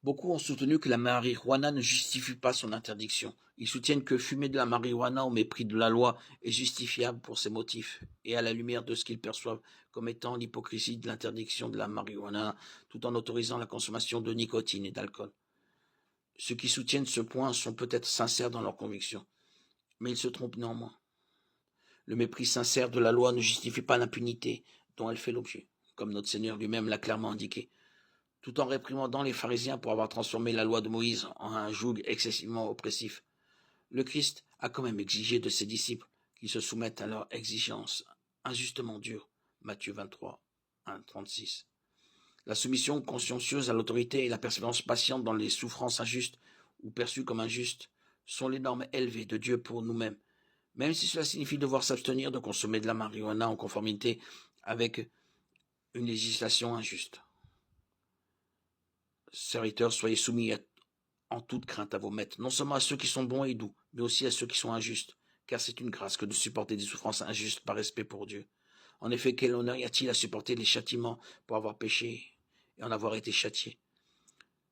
Beaucoup ont soutenu que la marijuana ne justifie pas son interdiction. Ils soutiennent que fumer de la marijuana au mépris de la loi est justifiable pour ces motifs et à la lumière de ce qu'ils perçoivent comme étant l'hypocrisie de l'interdiction de la marijuana tout en autorisant la consommation de nicotine et d'alcool. Ceux qui soutiennent ce point sont peut-être sincères dans leurs convictions, mais ils se trompent néanmoins. Le mépris sincère de la loi ne justifie pas l'impunité dont elle fait l'objet, comme notre Seigneur lui-même l'a clairement indiqué, tout en réprimandant les pharisiens pour avoir transformé la loi de Moïse en un joug excessivement oppressif. Le Christ a quand même exigé de ses disciples qu'ils se soumettent à leurs exigences injustement dures. Matthieu 23, 1, 36. La soumission consciencieuse à l'autorité et la persévérance patiente dans les souffrances injustes ou perçues comme injustes sont les normes élevées de Dieu pour nous-mêmes, même si cela signifie devoir s'abstenir de consommer de la marijuana en conformité avec une législation injuste. Serviteurs, soyez soumis en toute crainte à vos maîtres, non seulement à ceux qui sont bons et doux, mais aussi à ceux qui sont injustes, car c'est une grâce que de supporter des souffrances injustes par respect pour Dieu. En effet, quel honneur y a-t-il à supporter les châtiments pour avoir péché et en avoir été châtié?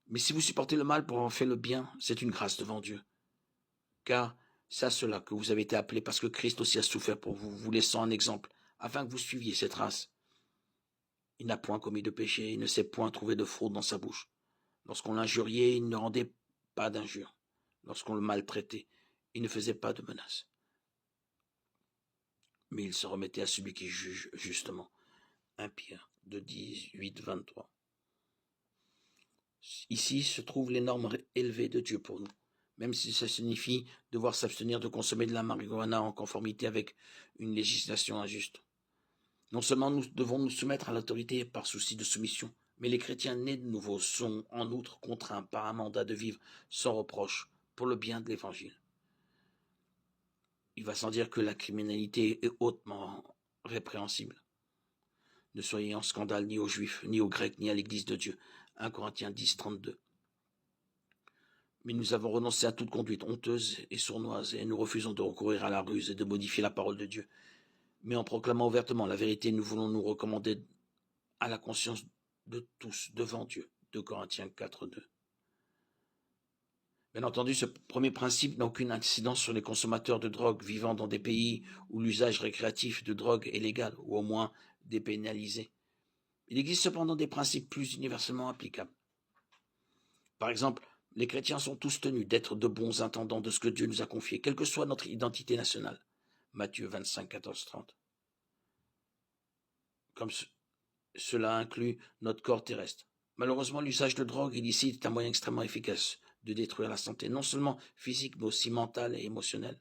Mais si vous supportez le mal pour avoir fait le bien, c'est une grâce devant Dieu. Car c'est à cela que vous avez été appelés, parce que Christ aussi a souffert pour vous, vous laissant un exemple, afin que vous suiviez cette race. Il n'a point commis de péché, il ne s'est point trouvé de fraude dans sa bouche. Lorsqu'on l'injuriait, il ne rendait pas d'injure. Lorsqu'on le maltraitait, il ne faisait pas de menaces. Mais il se remettait à celui qui juge justement. 1 Pierre de 18, 23. Ici se trouvent les normes élevées de Dieu pour nous, même si ça signifie devoir s'abstenir de consommer de la marijuana en conformité avec une législation injuste. Non seulement nous devons nous soumettre à l'autorité par souci de soumission, mais les chrétiens nés de nouveau sont en outre contraints par un mandat de vivre sans reproche pour le bien de l'Évangile. Il va sans dire que la criminalité est hautement répréhensible. Ne soyez en scandale ni aux Juifs, ni aux Grecs, ni à l'Église de Dieu. 1 Corinthiens 10, 32. Mais nous avons renoncé à toute conduite honteuse et sournoise, et nous refusons de recourir à la ruse et de modifier la parole de Dieu. Mais en proclamant ouvertement la vérité, nous voulons nous recommander à la conscience de tous devant Dieu. 2 Corinthiens 4, 2. Bien entendu, ce premier principe n'a aucune incidence sur les consommateurs de drogue vivant dans des pays où l'usage récréatif de drogue est légal, ou au moins dépénalisé. Il existe cependant des principes plus universellement applicables. Par exemple, les chrétiens sont tous tenus d'être de bons intendants de ce que Dieu nous a confié, quelle que soit notre identité nationale. Matthieu 25, 14, 30. Comme cela inclut notre corps terrestre. Malheureusement, l'usage de drogue illicite est un moyen extrêmement efficace de détruire la santé, non seulement physique, mais aussi mentale et émotionnelle.